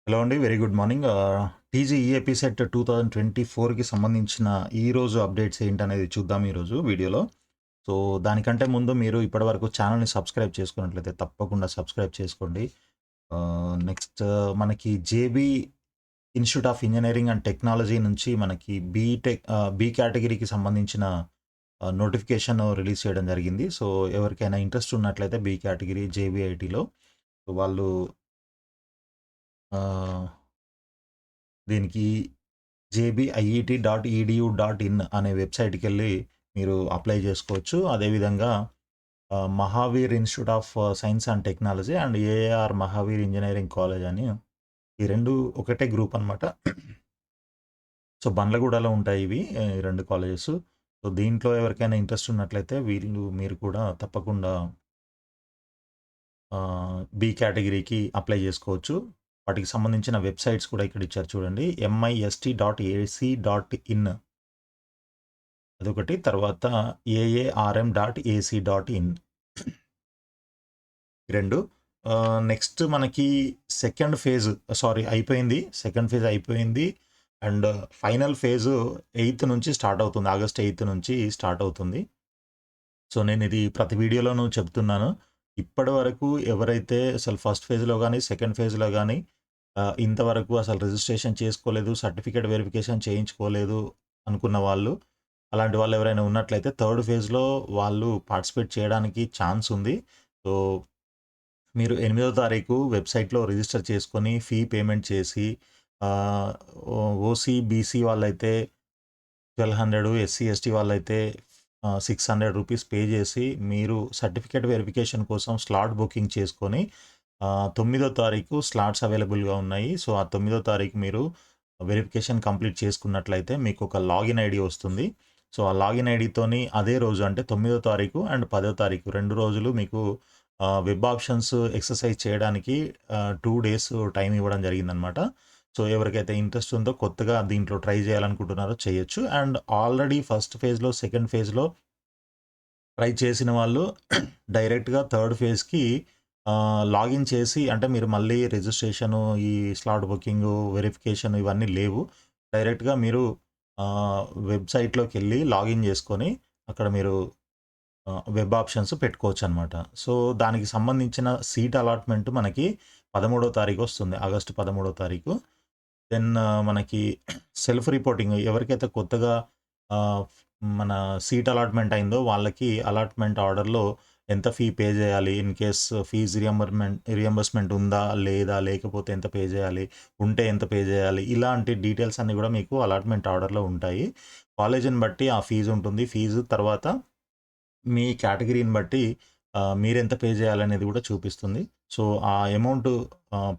Hello అండి. Very good morning. TG EAPCET 2024కి సంబంధించిన ఈరోజు అప్డేట్స్ ఏంటనేది చూద్దాం ఈరోజు వీడియోలో. సో, దానికంటే ముందు మీరు ఇప్పటివరకు ఛానల్‌ని సబ్స్క్రైబ్ చేసుకున్నట్లయితే తప్పకుండా సబ్స్క్రైబ్ చేసుకోండి. నెక్స్ట్ మనకి JB institute of engineering and technology నుంచి మనకి బి కేటగిరీకి సంబంధించిన నోటిఫికేషన్ రిలీజ్ చేయడం జరిగింది. సో, ఎవరికైనా ఇంట్రెస్ట్ ఉన్నట్లయితే బి కేటగిరీ జేబీఐటీలో వాళ్ళు ఆహ్, దీనికి jbIET.edu.in అనే వెబ్‌సైట్‌కెళ్ళి మీరు అప్లై చేసుకోవచ్చు. అదేవిధంగా Mahavir institute of science and technology and AR Mahavir engineering college అని ఈ 2 ఒకటే గ్రూప్ అనమాట. సో, బండ్లగూడలో ఉంటాయి ఇవి ఈ 2 కాలేజెస్. సో, దీంట్లో ఎవరికైనా ఇంట్రెస్ట్ ఉన్నట్లయితే మీరు కూడా తప్పకుండా బి కేటగిరీకి అప్లై చేసుకోవచ్చు. వాటికి సంబంధించిన వెబ్‌సైట్స్ కూడా ఇక్కడ ఇచ్చారు చూడండి. mist.ac.in అదొకటి. తర్వాత aarm.ac.in 2. నెక్స్ట్ మనకి సెకండ్ ఫేజ్ అయిపోయింది. సెకండ్ ఫేజ్ అయిపోయింది. అండ్ ఫైనల్ ఫేజ్ 8థ్ నుంచి స్టార్ట్ అవుతుంది. ఆగస్ట్ 8థ్ నుంచి స్టార్ట్ అవుతుంది. సో, నేనిది ప్రతి వీడియోలోనూ చెప్తున్నాను. ఇప్పటి వరకు ఎవరైతే అసలు ఫస్ట్ ఫేజ్‌లో గాని, సెకండ్ ఫేజ్‌లో గాని ఇంతవరకు అసలు రిజిస్ట్రేషన్ చేసుకోలేదు, సర్టిఫికేట్ వెరిఫికేషన్ చేయించుకోలేదు అనుకున్న వాళ్ళు, అలాంటి వాళ్ళు ఎవరైనా ఉన్నట్లయితే థర్డ్ ఫేజ్‌లో వాళ్ళు పార్టిసిపేట్ చేయడానికి ఛాన్స్ ఉంది. సో, మీరు 8వ తారీఖు వెబ్‌సైట్‌లో రిజిస్టర్ చేసుకొని ఫీ పేమెంట్ చేసి ఆహ్, ఓసీ, బీసీ వాళ్ళైతే 1200, ఎస్సీ, ఎస్టీ వాళ్ళైతే 600 రూపీస్ పే చేసి మీరు సర్టిఫికేట్ వెరిఫికేషన్ కోసం స్లాట్ బుకింగ్ చేసుకొని 9వ తారీఖు స్లాట్స్ అవైలబుల్‌గా ఉన్నాయి. సో, ఆ 9వ తారీఖు మీరు వెరిఫికేషన్ కంప్లీట్ చేసుకున్నట్లయితే మీకు ఒక లాగిన్ ఐడీ వస్తుంది. సో, ఆ లాగిన్ ఐడీతోని అదే రోజు అంటే 9వ తారీఖు అండ్ 10వ తారీఖు 2 రోజులు మీకు వెబ్ ఆప్షన్స్ ఎక్సర్సైజ్ చేయడానికి 2 డేస్ టైం ఇవ్వడం జరిగిందనమాట. సో, ఎవరికైతే ఇంట్రెస్ట్ ఉందో కొత్తగా దీంట్లో ట్రై చేయాలనుకుంటున్నారో చేయొచ్చు. అండ్ ఆల్రెడీ ఫస్ట్ ఫేజ్‌లో, సెకండ్ ఫేజ్‌లో ట్రై చేసిన వాళ్ళు డైరెక్ట్‌గా థర్డ్ ఫేజ్‌కి లాగిన్ చేసి అంటే మీరు మళ్ళీ రిజిస్ట్రేషను, ఈ స్లాట్ బుకింగు, వెరిఫికేషన్ ఇవన్నీ లేవు. డైరెక్ట్‌గా మీరు వెబ్‌సైట్‌లోకెళ్ళి లాగిన్ చేసుకొని అక్కడ మీరు వెబ్ ఆప్షన్స్ పెట్టుకోవచ్చనమాట. సో, దానికి సంబంధించిన సీట్ అలాట్‌మెంట్ మనకి 13వ తారీఖు వస్తుంది. ఆగస్టు 13వ తారీఖు. దెన్ మనకి సెల్ఫ్ రిపోర్టింగ్ ఎవరికైతే కొత్తగా ఆహ్, మన సీట్ అలాట్‌మెంట్ అయిందో వాళ్ళకి అలాట్‌మెంట్ ఆర్డర్‌లో ఎంత ఫీ పే చేయాలి? ఇన్ కేస్ ఫీజ్ రియంబర్స్‌మెంట్ ఉందా? లేదా? లేకపోతే ఎంత పే చేయాలి? ఉంటే ఎంత పే చేయాలి? ఇలాంటి డీటెయిల్స్ అన్నీ కూడా మీకు అలాట్‌మెంట్ ఆర్డర్‌లో ఉంటాయి. కాలేజీని బట్టి ఆ ఫీజ్ ఉంటుంది. ఫీజు తర్వాత మీ కేటగిరీని బట్టి మీరెంత పే చేయాలనేది కూడా చూపిస్తుంది. సో, ఆ అమౌంట్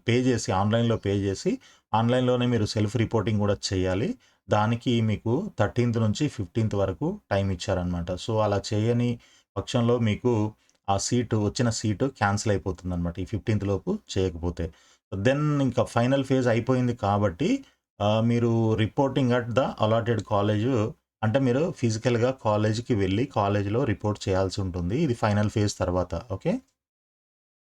పే చేసి ఆన్‌లైన్‌లో పే చేసి ఆన్‌లైన్‌లోనే మీరు సెల్ఫ్ రిపోర్టింగ్ కూడా చేయాలి. దానికి మీకు 13థ్ నుంచి 15థ్ వరకు టైమ్ ఇచ్చారనమాట. సో, అలా చేయని పక్షంలో మీకు ఆ వచ్చిన సీటు క్యాన్సిల్ అయిపోతుందనమాట. ఈ 15థ్ లోపు చేయకపోతే. దెన్ ఇంకా ఫైనల్ ఫేజ్ అయిపోయింది కాబట్టి మీరు reporting at the allotted college అంటే మీరు ఫిజికల్‌గా కాలేజ్‌కి వెళ్లి, కాలేజ్‌లో రిపోర్ట్ చేయాల్సి ఉంటుంది. ఇది ఫైనల్ ఫేజ్ తర్వాత. ఓకే.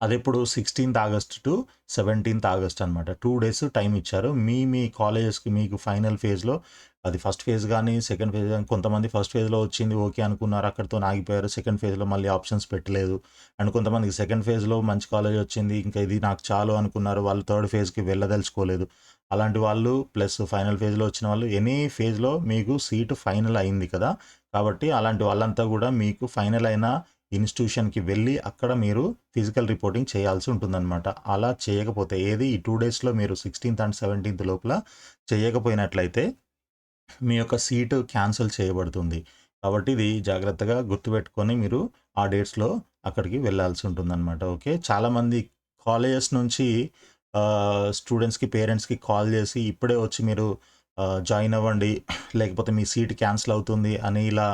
అదెప్పుడు 16థ్ ఆగస్ట్ టు 17థ్ ఆగస్ట్ అనమాట. 2 డేస్ టైమ్ ఇచ్చారు. మీ కాలేజెస్‌కి మీకు ఫైనల్ ఫేజ్‌లో అది ఫస్ట్ ఫేజ్ గాని, సెకండ్ ఫేజ్ గాని కొంతమంది ఫస్ట్ ఫేజ్‌లో వచ్చింది ఓకే అనుకున్నారు. అక్కడితోని ఆగిపోయారు. సెకండ్ ఫేజ్‌లో మళ్ళీ ఆప్షన్స్ పెట్టలేదు. అండ్ కొంతమందికి సెకండ్ ఫేజ్‌లో మంచి కాలేజ్ వచ్చింది. ఇంకా ఇది నాకు చాలు అనుకున్నారు. వాళ్ళు థర్డ్ ఫేజ్‌కి వెళ్ళదలుచుకోలేదు. అలాంటి వాళ్ళు ప్లస్ ఫైనల్ ఫేజ్‌లో వచ్చిన వాళ్ళు ఎనీ ఫేజ్‌లో మీకు సీటు ఫైనల్ అయింది కదా! కాబట్టి అలాంటి వాళ్ళంతా గూడా మీకు ఫైనల్ అయిన ఇన్‌స్టిట్యూషన్‌కి వెళ్ళి అక్కడ మీరు ఫిజికల్ రిపోర్టింగ్ చేయాల్సి ఉంటుందనమాట. అలా చేయకపోతే ఏది ఈ 2 డేస్‌లో మీరు 16థ్ అండ్ 17థ్ లోపల చేయకపోయినట్లయితే మీ యొక్క సీటు క్యాన్సిల్ చేయబడుతుంది. కాబట్టి ఇది జాగ్రత్తగా గుర్తుపెట్టుకొని మీరు ఆ డేట్స్‌లో అక్కడికి వెళ్ళాల్సి ఉంటుందనమాట. ఓకే. చాలామంది కాలేజెస్ నుంచి స్టూడెంట్స్‌కి, పేరెంట్స్‌కి కాల్ చేసి ఇప్పుడే వచ్చి మీరు జాయిన్ అవ్వండి. లేకపోతే మీ సీట్ క్యాన్సిల్ అవుతుంది అని ఇలా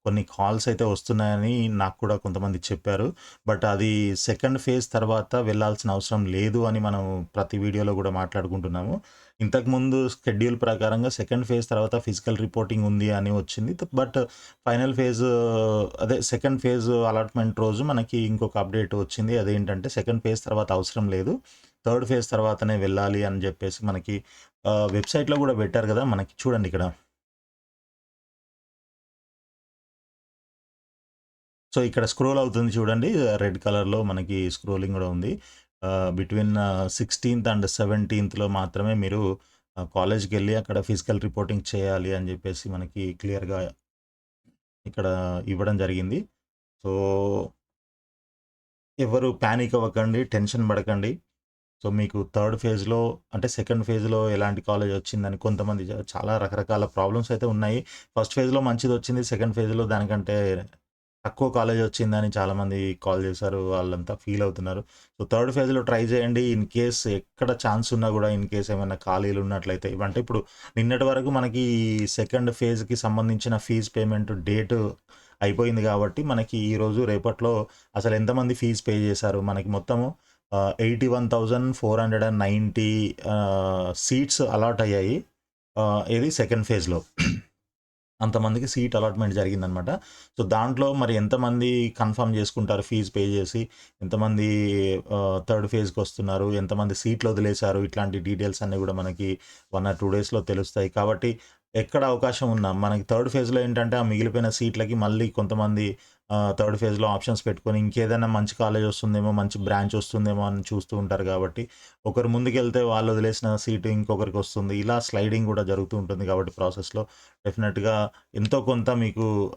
కొన్ని కాల్స్ అయితే వస్తున్నాయని నాకు కూడా కొంతమంది చెప్పారు. బట్ అది సెకండ్ ఫేజ్ తర్వాత వెళ్ళాల్సిన అవసరం లేదు అని మనం ప్రతి వీడియోలో కూడా మాట్లాడుకుంటున్నాము. ఇంతకుముందు షెడ్యూల్ ప్రకారంగా సెకండ్ ఫేజ్ తర్వాత ఫిజికల్ రిపోర్టింగ్ ఉంది అని వచ్చింది. బట్ ఫైనల్ ఫేజ్ అదే సెకండ్ ఫేజ్ అలాట్‌మెంట్ రోజు మనకి ఇంకొక అప్డేట్ వచ్చింది. అదేంటంటే సెకండ్ ఫేజ్ తర్వాత అవసరం లేదు. థర్డ్ ఫేజ్ తర్వాతనే వెళ్ళాలి అని చెప్పేసి మనకి వెబ్‌సైట్‌లో గూడా పెట్టారు గదా! మనకి చూడండి ఇక్కడ. సో, ఇక్కడ స్క్రోల్ అవుతుంది చూడండి. రెడ్ కలర్‌లో మనకి స్క్రోలింగ్ గూడా ఉంది. బిట్వీన్ 16థ్ అండ్ 17థ్‌లో మాత్రమే మీరు కాలేజ్‌కెళ్ళి అక్కడ ఫిజికల్ రిపోర్టింగ్ చేయాలి అని జెప్పేసి మనకి క్లియర్‌గా ఇక్కడ ఇవ్వడం జరిగింది. సో, ఎవరు పానిక్ అవ్వకండి, టెన్షన్ పడకండి. సో, మీకు థర్డ్ ఫేజ్‌లో అంటే సెకండ్ ఫేజ్‌లో ఎలాంటి కాలేజ్ వచ్చిందని కొంతమంది చాలా రకరకాల ప్రాబ్లమ్స్ అయితే ఉన్నాయి. ఫస్ట్ ఫేజ్‌లో మంచిదొచ్చింది. సెకండ్ ఫేజ్‌లో దానికంటే తక్కువ కాలేజ్ వచ్చిందని చాలామంది కాల్ చేశారు. వాళ్ళంతా ఫీల్ అవుతున్నారు. సో, థర్డ్ ఫేజ్‌లో ట్రై చేయండి. ఇన్ కేస్ ఎక్కడ ఛాన్స్ ఉన్నా గూడా ఇన్ కేస్ ఏమైనా ఖాళీలు ఉన్నట్లయితే అంటే ఇప్పుడు నిన్నటి వరకు మనకి సెకండ్ ఫేజ్‌కి సంబంధించిన ఫీజ్ పేమెంట్ డేట్ అయిపోయింది గాబట్టి మనకి ఈరోజు రేపట్లో అసలు ఎంతమంది ఫీజ్ పే చేశారు? మనకి మొత్తము 81,490 సీట్స్ అలాట్ అయ్యాయి. ఏది సెకండ్ ఫేజ్‌లో. అంతమందికి సీట్ అలాట్‌మెంట్ జరిగిందనమాట. సో, దాంట్లో మరి ఎంతమంది కన్ఫర్మ్ చేసుకుంటారు ఫీజ్ పే చేసి, ఎంతమంది థర్డ్ ఫేజ్‌కొస్తున్నారు, ఎంతమంది సీట్లు వదిలేశారు, ఇట్లాంటి డీటెయిల్స్ అన్నీ గూడా మనకి 1 ఆర్ 2 డేస్‌లో తెలుస్తాయి. కాబట్టి ఎక్కడ అవకాశం ఉన్నా మనకి థర్డ్ ఫేజ్‌లో ఏంటంటే, ఆ మిగిలిపోయిన సీట్లకి మళ్ళీ కొంతమంది థర్డ్ ఫేజ్‌లో ఆప్షన్స్ పెట్టుకొని ఇంకేదైనా మంచి కాలేజ్ వస్తుందేమో, మంచి బ్రాంచ్ వస్తుందేమో అని చూస్తూ ఉంటారు కాబట్టి, ఒకరు ముందుకెళ్తే వాళ్ళు వదిలేసిన సీటు ఇంకొకరికొస్తుంది. ఇలా స్లైడింగ్ గూడా జరుగుతూ ఉంటుంది కాబట్టి ప్రాసెస్‌లో డెఫినెట్‌గా ఎంతో కొంత మీకు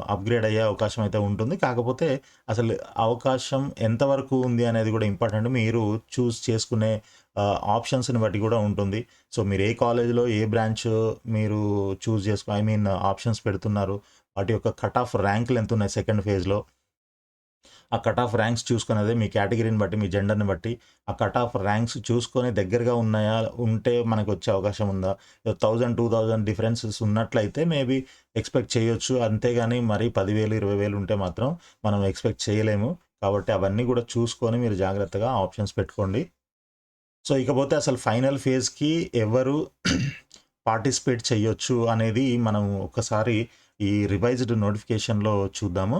అప్‌గ్రేడ్ అయ్యే అవకాశం అయితే ఉంటుంది. కాకపోతే అసలు అవకాశం ఎంతవరకు ఉంది అనేది గూడా ఇంపార్టెంట్. మీరు చూజ్ చేసుకునే ఆప్షన్స్‌ని బట్టి గూడా ఉంటుంది. సో, మీరు ఏ కాలేజ్‌లో ఏ బ్రాంచ్ మీరు చూజ్ ఐ మీన్ ఆప్షన్స్ పెడుతున్నారు. వాటి యొక్క కట్ ఆఫ్ ర్యాంకులు ఎంతున్నాయి సెకండ్ ఫేజ్‌లో. ఆ కట్ ఆఫ్ ర్యాంక్స్ చూసుకునేదే మీ కేటగిరీని బట్టి, మీ జెండర్‌ని బట్టి ఆ కట్ ఆఫ్ ర్యాంక్స్ చూసుకొని దగ్గరగా ఉన్నాయా? ఉంటే మనకొచ్చే అవకాశం ఉందా? 1000, 2000 డిఫరెన్సెస్ ఉన్నట్లయితే మేబీ ఎక్స్‌పెక్ట్ చేయొచ్చు. అంతేగాని మరీ 10,000, 20,000 ఉంటే మాత్రం మనం ఎక్స్‌పెక్ట్ చేయలేము. కాబట్టి అవన్నీ గూడా చూసుకొని మీరు జాగ్రత్తగా ఆప్షన్స్ పెట్టుకోండి. సో, ఇకపోతే అసలు ఫైనల్ ఫేజ్‌కి ఎవరు పార్టిసిపేట్ చేయొచ్చు అనేది మనం ఒక్కసారి ఈ రివైజ్డ్ నోటిఫికేషన్‌లో చూద్దాము.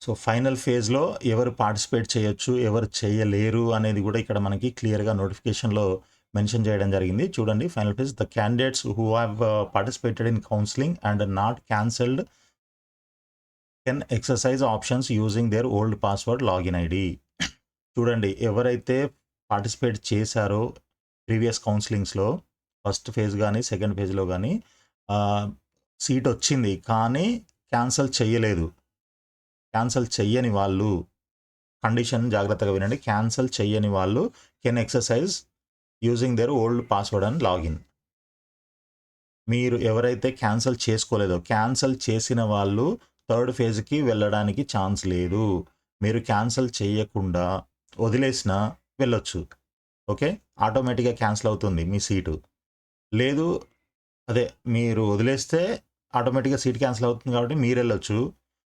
సో, ఫైనల్ ఫేజ్‌లో ఎవరు పార్టిసిపేట్ చేయొచ్చు, ఎవరు చేయలేరు అనేది గూడా ఇక్కడ మనకి క్లియర్‌గా నోటిఫికేషన్‌లో మెన్షన్ చేయడం జరిగింది. చూడండి final phase the candidates who have participated in counselling and not cancelled can exercise options using their old password login ID. చూడండి ఎవరైతే పార్టిసిపేట్ చేశారో ప్రీవియస్ కౌన్సెలింగ్స్‌లో ఫస్ట్ ఫేజ్ గాని, సెకండ్ ఫేజ్‌లో గాని సీట్ వచ్చింది. కానీ క్యాన్సెల్ చెయ్యలేదు. క్యాన్సెల్ చెయ్యని వాళ్ళు కండిషన్ జాగ్రత్తగా వినండి. క్యాన్సెల్ చెయ్యని వాళ్ళు can exercise using their old password and login. మీరు ఎవరైతే క్యాన్సెల్ చేసుకోలేదో, క్యాన్సెల్ చేసిన వాళ్ళు థర్డ్ ఫేజ్‌కి వెళ్ళడానికి ఛాన్స్ లేదు. మీరు క్యాన్సెల్ చేయకుండా వదిలేసినా వెళ్ళొచ్చు. ఓకే. ఆటోమేటిక్‌గా క్యాన్సెల్ అవుతుంది మీ సీటు. లేదు అదే మీరు వదిలేస్తే ఆటోమేటిక్‌గా సీట్ క్యాన్సెల్ అవుతుంది కాబట్టి మీరెళ్ళొచ్చు.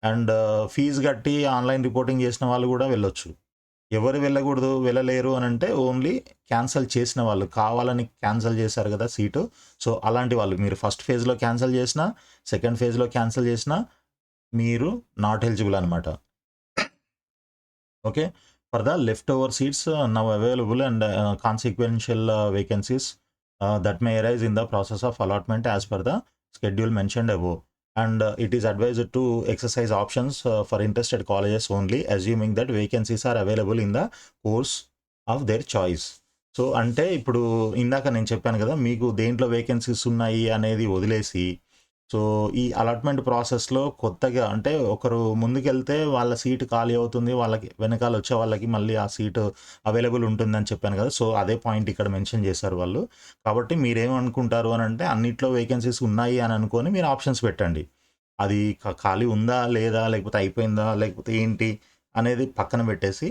అండ్ ఫీజ్ కట్టి ఆన్‌లైన్ రిపోర్టింగ్ చేసిన వాళ్ళు గూడా వెళ్ళొచ్చు. ఎవరు వెళ్ళకూడదు, వెళ్ళలేరు అనంటే ఓన్లీ క్యాన్సెల్ చేసిన వాళ్ళు. కావాలని క్యాన్సెల్ చేశారు గదా సీటు. సో, అలాంటి వాళ్ళు. మీరు ఫస్ట్ ఫేజ్‌లో క్యాన్సెల్ చేసినా, సెకండ్ ఫేజ్‌లో క్యాన్సెల్ చేసినా మీరు నాట్ ఎలిజిబుల్ అనమాట. Okay. For the left over seats now available and consequential vacancies that may arise in the process of allotment as per the schedule mentioned above. And it is advised to exercise options for interested colleges only, assuming that vacancies are available in the course of their choice. So, అంటే ఇప్పుడు ఇందాక నేను చెప్పాను గదా! మీకు దేంట్లో vacancies ఉన్నాయి అనేది వదిలేసి సో, ఈ అలాట్‌మెంట్ ప్రాసెస్‌లో కొత్తగా అంటే ఒకరు ముందుకెళ్తే వాళ్ళ సీట్ ఖాళీ అవుతుంది. వాళ్ళకి వెనకాల వచ్చే వాళ్ళకి మళ్ళీ ఆ సీటు అవైలబుల్ ఉంటుందని చెప్పాను కదా! సో, అదే పాయింట్ ఇక్కడ మెన్షన్ చేశారు వాళ్ళు. కాబట్టి మీరేమనుకుంటారు అనంటే అన్నిట్లో వేకెన్సీస్ ఉన్నాయి అని అనుకోని మీరు ఆప్షన్స్ పెట్టండి. అది ఖాళీ ఉందా? లేదా? లేకపోతే అయిపోయిందా? లేకపోతే ఏంటి? అనేది పక్కన పెట్టేసి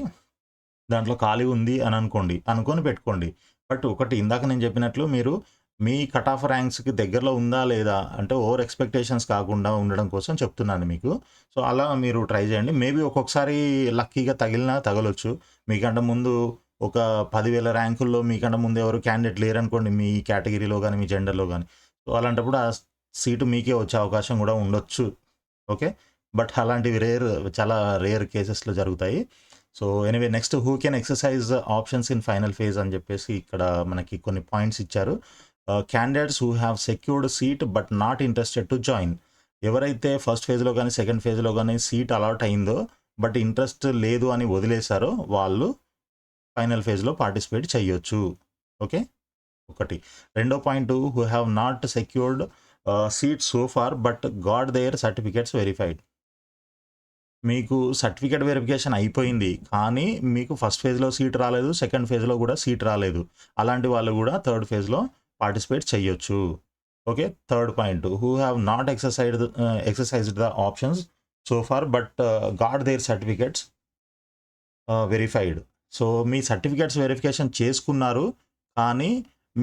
దాంట్లో ఖాళీ ఉంది అని అనుకోండి. అనుకోని పెట్టుకోండి. బట్ ఒకటి ఇందాక నేను చెప్పినట్లు మీరు మీ కట్ ఆఫ్ ర్యాంక్స్‌కి దగ్గరలో ఉందా? లేదా? అంటే ఓవర్ ఎక్స్‌పెక్టేషన్స్ కాకుండా ఉండడం కోసం చెప్తున్నాను మీకు. సో, అలా మీరు ట్రై చేయండి. మేబీ ఒక్కొక్కసారి లక్కీగా తగిలినా తగలొచ్చు. మీకంటే ముందు ఒక 10,000 ర్యాంకుల్లో మీకంటే ముందు ఎవరు క్యాండిడేట్ లేరనుకోండి మీ కేటగిరీలో గాని, మీ జెండర్‌లో గాని. సో, అలాంటప్పుడు ఆ సీటు మీకే వచ్చే అవకాశం గూడా ఉండొచ్చు. ఓకే. బట్ అలాంటివి చాలా రేర్ కేసెస్‌లో జరుగుతాయి. So anyway next who can exercise options in final phase అని చెప్పేసి ఇక్కడ మనకి కొన్ని పాయింట్స్ ఇచ్చారు. Candidates who have secured seat but not interested to join. ఎవరైతే ఫస్ట్ ఫేజ్లో కానీ సెకండ్ ఫేజ్లో కానీ సీట్ అలాట్ అయిందో బట్ ఇంట్రెస్ట్ లేదు అని వదిలేశారో వాళ్ళు ఫైనల్ ఫేజ్లో పార్టిసిపేట్ చేయొచ్చు. ఓకే, ఒకటి. రెండో point, who have not secured seat so far but got their certificates verified. మీకు సర్టిఫికేట్ వెరిఫికేషన్ అయిపోయింది కానీ మీకు ఫస్ట్ ఫేజ్లో సీట్ రాలేదు, సెకండ్ ఫేజ్లో కూడా సీట్ రాలేదు. అలాంటి వాళ్ళు కూడా థర్డ్ ఫేజ్లో పార్టిసిపేట్ చేయొచ్చు. Okay, third point, who have not exercised the options so far but got their certificates verified. So మీ సర్టిఫికేట్స్ వెరిఫికేషన్ చేసుకున్నారు కానీ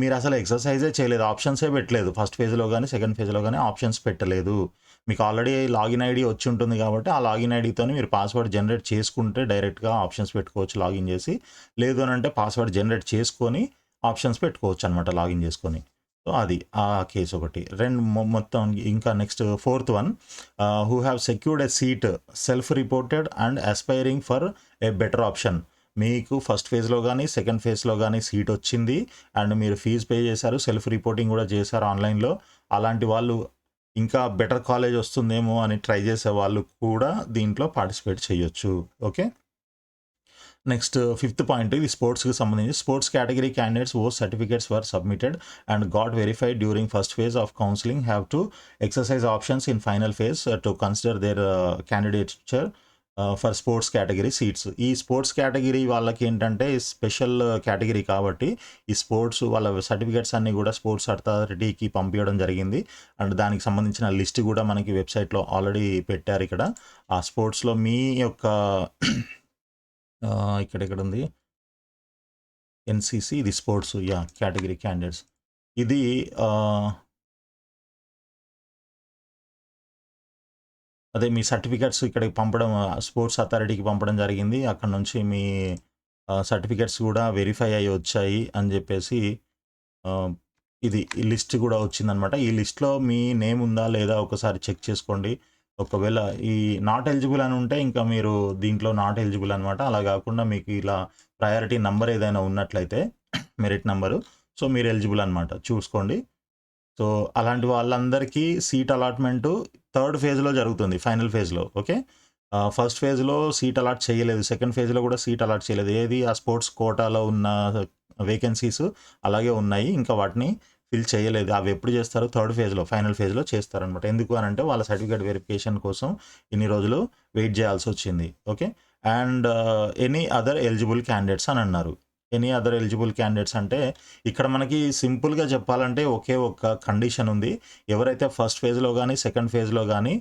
మీరు అసలు ఎక్సర్సైజే చేయలేదు, ఆప్షన్సే పెట్టలేదు. ఫస్ట్ ఫేజ్లో కానీ సెకండ్ ఫేజ్లో కానీ ఆప్షన్స్ పెట్టలేదు. మీకు ఆల్రెడీ లాగిన్ ఐడి వచ్చి ఉంటుంది కాబట్టి ఆ లాగిన్ ఐడితో మీరు పాస్వర్డ్ జనరేట్ చేసుకుంటే డైరెక్ట్గా ఆప్షన్స్ పెట్టుకోవచ్చు లాగిన్ చేసి. లేదు అని అంటే పాస్వర్డ్ జనరేట్ చేసుకొని ఆప్షన్స్ పెట్టుకోవచ్చు అనమాట లాగిన్ చేసుకొని. సో అది ఆ కేసు ఒకటి. మొత్తం ఇంకా next fourth one, who have secured a seat self reported and aspiring for a better option. మీకు ఫస్ట్ ఫేజ్లో కానీ సెకండ్ ఫేజ్లో కానీ సీట్ వచ్చింది అండ్ మీరు ఫీజు పే చేశారు, సెల్ఫ్ రిపోర్టింగ్ కూడా చేశారు ఆన్లైన్లో. అలాంటి వాళ్ళు ఇంకా బెటర్ కాలేజ్ వస్తుందేమో అని ట్రై చేసే వాళ్ళు కూడా దీంట్లో పార్టిసిపేట్ చేయొచ్చు. ఓకే, నెక్స్ట్ ఫిఫ్త్ పాయింట్, ఇది స్పోర్ట్స్కి సంబంధించి. Sports category candidates whose certificates were submitted and got verified during first phase of counselling have to exercise options in final phase to consider their candidature for sports category seats. ఈ sports category వాళ్ళకి ఏంటంటే special category కాబట్టి ఈ sports వాళ్ళ certificates అన్నీ కూడా sports అథారిటీకి పంపించడం జరిగింది. అండ్ దానికి సంబంధించిన లిస్ట్ కూడా మనకి వెబ్సైట్లో ఆల్రెడీ పెట్టారు. ఇక్కడ ఆ స్పోర్ట్స్లో మీ యొక్క ఇక్కడ ఉంది ఎన్సిసి, ఇది స్పోర్ట్స్ కేటగిరీ క్యాండిడేట్స్. ఇది అదే మీ సర్టిఫికేట్స్ ఇక్కడికి పంపడం, స్పోర్ట్స్ అథారిటీకి పంపడం జరిగింది. అక్కడ నుంచి మీ సర్టిఫికేట్స్ కూడా వెరిఫై అయ్యి వచ్చాయి అని చెప్పేసి ఇది ఈ లిస్ట్ కూడా వచ్చిందనమాట. ఈ లిస్ట్లో మీ నేమ్ ఉందా లేదా ఒకసారి చెక్ చేసుకోండి. ఒకవేళ ఈ నాట్ ఎలిజిబుల్ అని ఉంటే ఇంకా మీరు దీంట్లో నాట్ ఎలిజిబుల్ అనమాట. అలా కాకుండా మీకు ఇలా ప్రయారిటీ నెంబర్ ఏదైనా ఉన్నట్లయితే మెరిట్ నెంబరు, సో మీరు ఎలిజిబుల్ అనమాట, చూసుకోండి. సో అలాంటి వాళ్ళందరికీ సీట్ అలాట్మెంటు థర్డ్ ఫేజ్లో జరుగుతుంది, ఫైనల్ ఫేజ్లో. ఓకే, ఫస్ట్ ఫేజ్లో సీట్ అలాట్ చేయలేదు, సెకండ్ ఫేజ్లో కూడా సీట్ అలాట్ చేయలేదు. ఏది ఆ స్పోర్ట్స్ కోటాలో ఉన్న వేకెన్సీస్ అలాగే ఉన్నాయి, ఇంకా వాటిని ఫిల్ చేయలేదు. అవి ఎప్పుడు చేస్తారు? థర్డ్ ఫేజ్లో, ఫైనల్ ఫేజ్లో చేస్తారనమాట. ఎందుకు అని అంటే వాళ్ళ సర్టిఫికేట్ వెరిఫికేషన్ కోసం ఇన్ని రోజులు వెయిట్ చేయాల్సి వచ్చింది. Okay, and any other eligible candidates అని అన్నారు. ఎనీ అదర్ ఎలిజిబుల్ క్యాండిడేట్స్ అంటే ఇక్కడ మనకి సింపుల్గా చెప్పాలంటే ఒకే ఒక్క కండిషన్ ఉంది. ఎవరైతే ఫస్ట్ ఫేజ్లో కానీ సెకండ్ ఫేజ్లో కానీ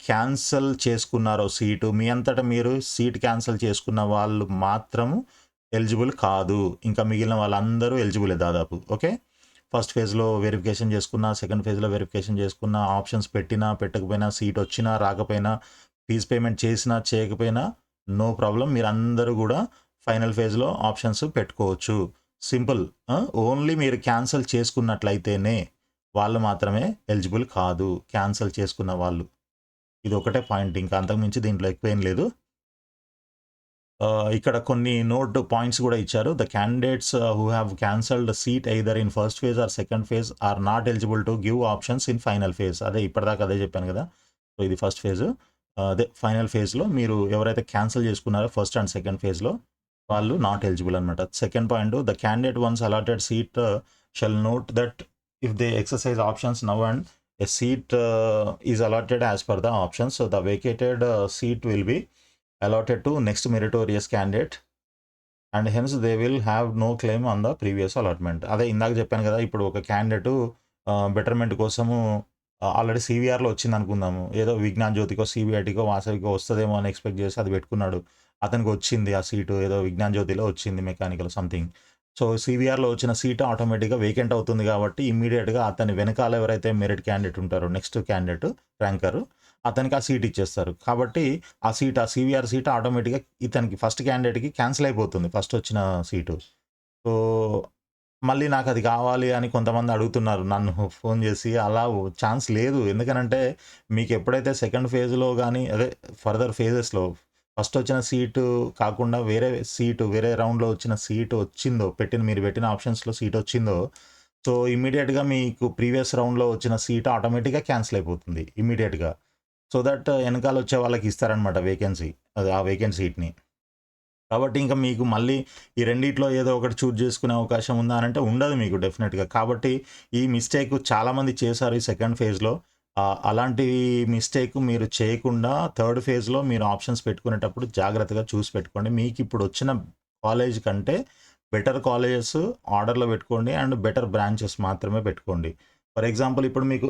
క్యాన్సల్ చేసుకున్నారో సీటు, మీ అంతటా మీరు సీట్ క్యాన్సల్ చేసుకున్న వాళ్ళు మాత్రము ఎలిజిబుల్ కాదు. ఇంకా మిగిలిన వాళ్ళందరూ ఎలిజిబులే దాదాపు. ఓకే, ఫస్ట్ ఫేజ్లో వెరిఫికేషన్ చేసుకున్నా, సెకండ్ ఫేజ్లో వెరిఫికేషన్ చేసుకున్న, ఆప్షన్స్ పెట్టినా పెట్టకపోయినా, సీట్ వచ్చినా రాకపోయినా, ఫీజ్ పేమెంట్ చేసినా చేయకపోయినా నో ప్రాబ్లం, మీరందరూ కూడా ఫైనల్ ఫేజ్లో ఆప్షన్స్ పెట్టుకోవచ్చు. సింపుల్. ఓన్లీ మీరు క్యాన్సల్ చేసుకున్నట్లయితేనే వాళ్ళు మాత్రమే ఎలిజిబుల్ కాదు, క్యాన్సల్ చేసుకున్న వాళ్ళు. ఇది ఒకటే పాయింట్, ఇంకా అంతకుమించి దీంట్లో ఎక్కువేం లేదు. ఇక్కడ కొన్ని నోట్ పాయింట్స్ కూడా ఇచ్చారు. The candidates who have cancelled seat either in first phase or second phase are not eligible to give options in final phase. అదే ఇప్పటిదాకా అదే చెప్పాను కదా. సో ఇది ఫస్ట్ ఫేజ్. అదే ఫైనల్ ఫేజ్లో మీరు ఎవరైతే క్యాన్సల్ చేసుకున్నారో ఫస్ట్ అండ్ సెకండ్ ఫేజ్లో వాళ్ళు నాట్ ఎలిజిబుల్ అనమాట. Second point, the candidate once allotted seat shall note that if they exercise options now and a seat is allotted as per the options, so the వేకేటెడ్ seat will be allotted to next meritorious candidate and hence they will have no claim on the previous allotment. అదే ఇందాక చెప్పాను కదా, ఇప్పుడు ఒక candidate betterment కోసము already సివిఆర్లో వచ్చింది అనుకుందాము, ఏదో విజ్ఞాన్ జ్యోతికో సిబిఐటికో వాసవికో వస్తుందేమో అని ఎక్స్పెక్ట్ చేసి అది పెట్టుకున్నాడు. అతనికి వచ్చింది ఆ సీటు, ఏదో విజ్ఞాన్ జ్యోతిలో వచ్చింది మెకానికల్ సంథింగ్. సో సివిఆర్లో వచ్చిన సీటు ఆటోమేటిక్గా వేకెంట్ అవుతుంది కాబట్టి ఇమ్మీడియట్గా అతని వెనకాల ఎవరైతే మెరిట్ క్యాండిడేట్ ఉంటారో, నెక్స్ట్ క్యాండిడేట్ ర్యాంకరు, అతనికి ఆ సీట్ ఇచ్చేస్తారు. కాబట్టి ఆ సీట్, ఆ సివిఆర్ సీట్ ఆటోమేటిక్గా ఇతనికి ఫస్ట్ క్యాండిడేట్కి క్యాన్సిల్ అయిపోతుంది, ఫస్ట్ వచ్చిన సీటు. సో మళ్ళీ నాకు అది కావాలి అని కొంతమంది అడుగుతున్నారు నన్ను ఫోన్ చేసి. అలా ఛాన్స్ లేదు. ఎందుకనంటే మీకు ఎప్పుడైతే సెకండ్ ఫేజ్లో కానీ అదే ఫర్దర్ ఫేజెస్లో ఫస్ట్ వచ్చిన సీటు కాకుండా వేరే రౌండ్‌లో వచ్చిన సీట్ వచ్చిందో, మీరు పెట్టిన ఆప్షన్స్‌లో సీట్ వచ్చిందో, సో, ఇమ్మీడియేట్‌గా మీకు ప్రీవియస్ రౌండ్‌లో వచ్చిన సీట్ ఆటోమేటిక్‌గా క్యాన్సిల్ అయిపోతుంది ఇమ్మీడియేట్‌గా. సో దట్ ఎనకాల వచ్చే వాళ్ళకి ఇస్తారనమాట వేకెన్సీ. అది ఆ వేకెంట్ సీట్‌ని. కాబట్టి ఇంక మీకు మళ్ళీ ఈ రెండిట్లో ఏదో ఒకటి చూజ్ చేసుకునే అవకాశం ఉందా అనంటే ఉండదు మీకు డెఫినెట్‌గా. కాబట్టి ఈ మిస్టేక్ చాలామంది చేశారు ఈ సెకండ్ ఫేజ్‌లో. అలాంటి మిస్టేక్ మీరు చేయకుండా థర్డ్ ఫేజ్‌లో మీరు ఆప్షన్స్ పెట్టుకునేటప్పుడు జాగ్రత్తగా చూసి పెట్టుకోండి. మీకిప్పుడొచ్చిన కాలేజ్ కంటే బెటర్ కాలేజెస్ ఆర్డర్‌లో పెట్టుకోండి అండ్ బెటర్ బ్రాంచెస్ మాత్రమే పెట్టుకోండి. ఫర్ ఎగ్జాంపుల్ ఇప్పుడు మీకు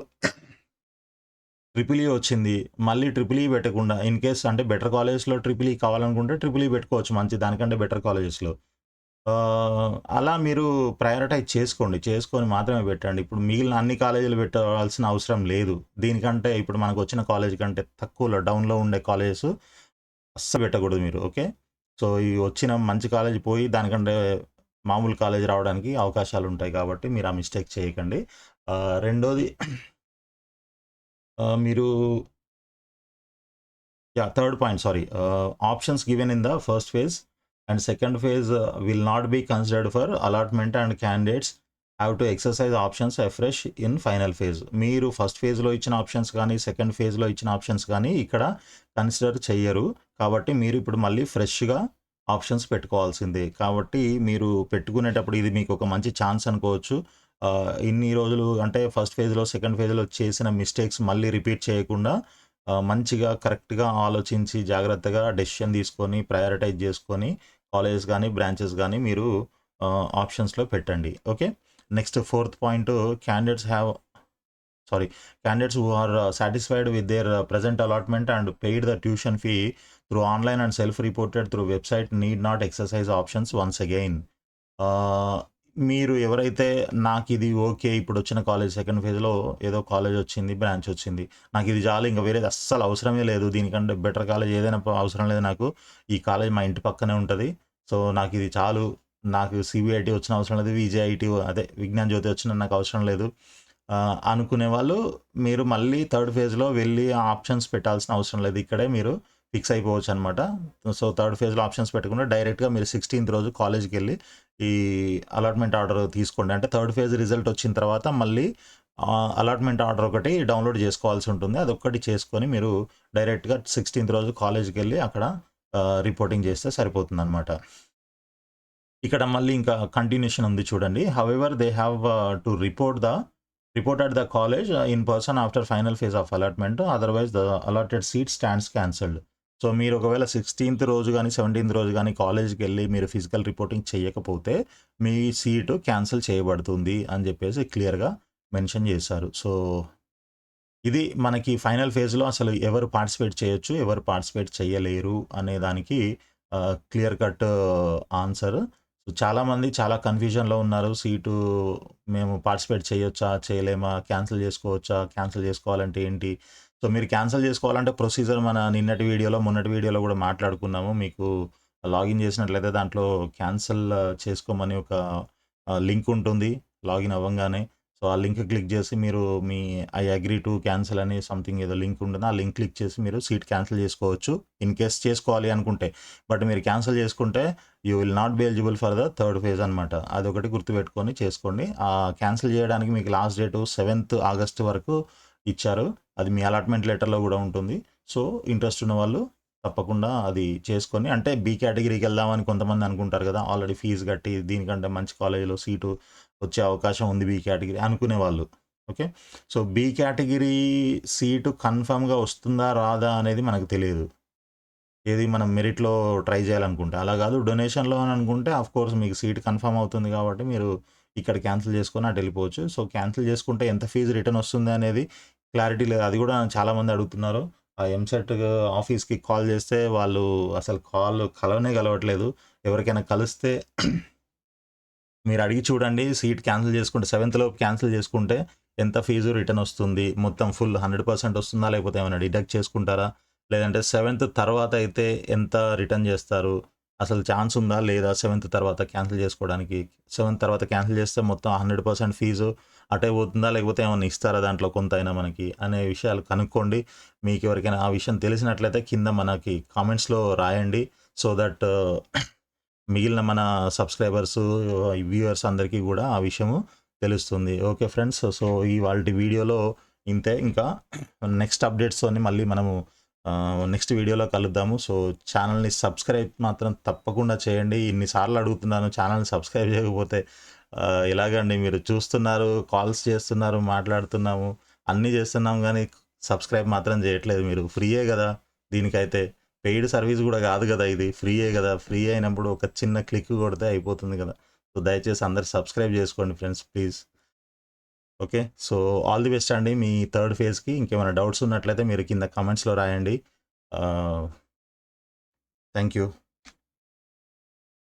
ట్రిపుల్ ఈ వచ్చింది. మళ్ళీ ట్రిపుల్ ఈ పెట్టకుండా ఇన్ కేస్ అంటే బెటర్ కాలేజెస్‌లో ట్రిపుల్ ఈ కావాలనుకుంటే ట్రిపుల్ ఈ పెట్టుకోవచ్చు మంచి దానికంటే బెటర్ కాలేజెస్‌లో. అలా మీరు ప్రయారిటైజ్ చేసుకోండి. చేసుకొని మాత్రమే పెట్టండి. ఇప్పుడు మిగిలిన అన్ని కాలేజీలు పెట్టాల్సిన అవసరం లేదు. దీనికంటే ఇప్పుడు మనకొచ్చిన కాలేజ్ కంటే తక్కువలో డౌన్‌లో ఉండే కాలేజెస్ అస్సలు పెట్టకూడదు మీరు. ఓకే. సో, ఈ వచ్చిన మంచి కాలేజ్ పోయి దానికంటే మామూలు కాలేజ్ రావడానికి అవకాశాలుంటాయి కాబట్టి మీరు ఆ మిస్టేక్ చేయకండి. రెండోది మీరు third point, sorry. Options given in the first phase and second phase will not be considered for allotment, and candidates have to exercise options afresh in final phase. మీరు ఫస్ట్ ఫేజ్‌లో ఇచ్చిన ఆప్షన్స్ కానీ, second ఫేజ్‌లో ఇచ్చిన options కానీ ఇక్కడ consider చెయ్యరు. కాబట్టి మీరు ఇప్పుడు మళ్ళీ ఫ్రెష్‌గా ఆప్షన్స్ పెట్టుకోవాల్సిందే. కాబట్టి మీరు పెట్టుకునేటప్పుడు ఇది మీకు ఒక మంచి ఛాన్స్ అనుకోవచ్చు. ఇన్ని రోజులు అంటే ఫస్ట్ ఫేజ్‌లో, సెకండ్ ఫేజ్‌లో చేసిన మిస్టేక్స్ మళ్ళీ రిపీట్ చేయకుండా మంచిగా కరెక్ట్‌గా ఆలోచించి జాగ్రత్తగా డెసిషన్ తీసుకొని ప్రయారిటైజ్ చేసుకొని కాలేజెస్ గానీ, బ్రాంచెస్ గానీ మీరు ఆప్షన్స్‌లో పెట్టండి. Okay. Next fourth point candidates have sorry candidates who are satisfied with their present allotment and paid the tuition fee through online and self-reported through website need not exercise options once again. మీరు ఎవరైతే నాకిది okay. ఇప్పుడొచ్చిన college second ఫేజ్‌లో ఏదో college వచ్చింది, branch వచ్చింది. నాకిది చాలు ఇంక వేరేది అస్సలు అవసరమే లేదు. దీనికంటే బెటర్ కాలేజ్ ఏదైనా అవసరం లేదు నాకు. ఈ కాలేజ్ మా ఇంటి పక్కనే ఉంటది. సో, నాకిది చాలు. నాకు సీబీఐటీ వచ్చిన అవసరం లేదు. విజేఐటీ అదే విజ్ఞాన్ జ్యోతి వచ్చినా నాకు అవసరం లేదు. అనుకునే వాళ్ళు మీరు మళ్ళీ థర్డ్ ఫేజ్‌లో వెళ్ళి ఆప్షన్స్ పెట్టాల్సిన అవసరం లేదు. ఇక్కడే మీరు ఫిక్స్ అయిపోవచ్చనమాట. సో, థర్డ్ ఫేజ్‌లో ఆప్షన్స్ పెట్టకుండా డైరెక్ట్‌గా మీరు 16థ్ రోజు కాలేజ్‌కెళ్ళి ఈ అలాట్‌మెంట్ ఆర్డర్ తీసుకోండి. అంటే థర్డ్ ఫేజ్ రిజల్ట్ వచ్చిన తర్వాత మళ్ళీ అలాట్‌మెంట్ ఆర్డర్ ఒకటి డౌన్‌లోడ్ చేసుకోవాల్సి ఉంటుంది. అదొక్కటి చేసుకొని మీరు డైరెక్ట్‌గా 16థ్ రోజు కాలేజ్‌కెళ్ళి అక్కడ రిపోర్టింగ్ చేస్తే సరిపోతుందనమాట. ఇక్కడ మళ్ళీ ఇంకా కంటిన్యూషన్ ఉంది చూడండి. However they have to report at the college in person after final phase of allotment. Otherwise the allotted seat stands cancelled. So, మీరు ఒకవేళ 16థ్ రోజు గాని, 17థ్ రోజు గాని కాలేజ్‌కెళ్ళి మీరు ఫిజికల్ రిపోర్టింగ్ చేయకపోతే మీ సీటు క్యాన్సెల్ చేయబడుతుంది అని చెప్పేసి క్లియర్‌గా మెన్షన్ చేశారు. సో, ఇది మనకి ఫైనల్ ఫేజ్‌లో అసలు ఎవరు పార్టిసిపేట్ చేయొచ్చు, ఎవరు పార్టిసిపేట్ చేయలేరు అనే దానికి క్లియర్ కట్ ఆన్సర్. చాలామంది చాలా కన్‌ఫ్యూజన్‌లో ఉన్నారు. సీటు మేము పార్టిసిపేట్ చేయొచ్చా? చేయలేమా? క్యాన్సిల్ చేసుకోవచ్చా? క్యాన్సిల్ చేసుకోవాలంటే ఏంటి? సో, మీరు క్యాన్సిల్ చేసుకోవాలంటే ప్రొసీజర్ మన నిన్నటి వీడియోలో, మొన్నటి వీడియోలో కూడా మాట్లాడుకున్నాము. మీకు లాగిన్ చేసినట్లయితే దాంట్లో క్యాన్సిల్ చేసుకోమని ఒక లింక్ ఉంటుంది లాగిన్ అవ్వంగానే. సో, ఆ లింక్ క్లిక్ చేసి మీరు me I agree to cancel అని సంథింగ్ ఏదో లింక్ ఉంటుంది. ఆ లింక్ క్లిక్ చేసి మీరు సీట్ క్యాన్సిల్ చేసుకోవచ్చు. ఇన్ కేస్ చేసుకోవాలి అనుకుంటే. బట్ మీరు క్యాన్సిల్ చేసుకుంటే you will not be eligible for the third phase అనమాట. అదొకటి గుర్తుపెట్టుకొని చేసుకోండి. క్యాన్సిల్ చేయడానికి మీకు లాస్ట్ డేటు 7th ఆగస్ట్ వరకు ఇచ్చారు. అది మీ అలాట్‌మెంట్ లెటర్‌లో కూడా ఉంటుంది. సో, ఇంట్రెస్ట్ ఉన్న వాళ్ళు తప్పకుండా అది చేసుకొని అంటే బి కేటగిరీకి వెళ్దామని కొంతమంది అనుకుంటారు కదా! ఆల్రెడీ ఫీజ్ కట్టి దీనికంటే మంచి కాలేజ్‌లో సీటు వచ్చే అవకాశం ఉంది బి కేటగిరీ అనుకునేవాళ్ళు. Okay. So, B category seat కన్ఫర్మ్‌గా వస్తుందా? రాదా? అనేది మనకు తెలీదు. ఏది మనం మెరిట్‌లో ట్రై చేయాలనుకుంటే. అలా కాదు డొనేషన్‌లో అని అనుకుంటే ఆఫ్‌కోర్స్ మీకు సీట్ కన్ఫర్మ్ అవుతుంది కాబట్టి మీరు ఇక్కడ క్యాన్సిల్ చేసుకొని అటు వెళ్ళిపోవచ్చు. సో, క్యాన్సిల్ చేసుకుంటే ఎంత ఫీజు రిటర్న్ వస్తుంది అనేది క్లారిటీ లేదు. అది కూడా చాలామంది అడుగుతున్నారు. ఆ ఎంసెట్ ఆఫీస్‌కి కాల్ చేస్తే వాళ్ళు అసలు కాల్ కలవనే కలవట్లేదు. ఎవరికైనా కలిస్తే మీరు అడిగి చూడండి. సీట్ క్యాన్సిల్ చేసుకుంటే 7th లోపు క్యాన్సిల్ చేసుకుంటే ఎంత ఫీజు రిటర్న్ వస్తుంది? మొత్తం ఫుల్ 100% వస్తుందా? లేకపోతే ఏమైనా డిడక్ట్ చేసుకుంటారా? లేదంటే 7th తర్వాత అయితే ఎంత రిటర్న్ చేస్తారు? అసలు ఛాన్స్ ఉందా లేదా సెవెంత్ తర్వాత క్యాన్సిల్ చేసుకోవడానికి? సెవెంత్ తర్వాత క్యాన్సిల్ చేస్తే మొత్తం 100% ఫీజు అటే పోతుందా? లేకపోతే ఏమన్నా ఇస్తారా దాంట్లో కొంతైనా మనకి? అనే విషయాలు కనుక్కోండి. మీకు ఎవరికైనా ఆ విషయం తెలిసినట్లయితే కింద మనకి కామెంట్స్‌లో రాయండి. సో దట్ మిగిలిన మన సబ్స్క్రైబర్స్, వ్యూవర్స్ అందరికీ కూడా ఆ విషయము తెలుస్తుంది. Okay friends. సో ఇవాల్టి వీడియోలో ఇంతే. ఇంకా నెక్స్ట్ అప్డేట్స్తోని మళ్ళీ మనము నెక్స్ట్ వీడియోలో కలుద్దాము. సో ఛానల్‌ని సబ్స్క్రైబ్ మాత్రం తప్పకుండా చేయండి. ఇన్ని సార్లు అడుగుతున్నాను ఛానల్‌ని సబ్స్క్రైబ్ చేయకపోతే ఎలాగండి? మీరు చూస్తున్నారు, కాల్స్ చేస్తున్నారు, మాట్లాడుతున్నాము, అన్నీ చేస్తున్నాం గానీ సబ్స్క్రైబ్ మాత్రం చేయట్లేదు మీరు. ఫ్రీయే గదా! దీనికైతే పెయిడ్ సర్వీస్ గూడా గాదు గదా! ఇది ఫ్రీయే గదా! ఫ్రీ అయినప్పుడు ఒక చిన్న క్లిక్ కొడితే అయిపోతుంది గదా! సో దయచేసి అందరూ సబ్స్క్రైబ్ చేసుకోండి friends please. Okay. So all the best అండి మీ థర్డ్ ఫేజ్‌కి. ఇంకేమైనా డౌట్స్ ఉన్నట్లయితే మీరు కింద కామెంట్స్‌లో రాయండి. Thank you.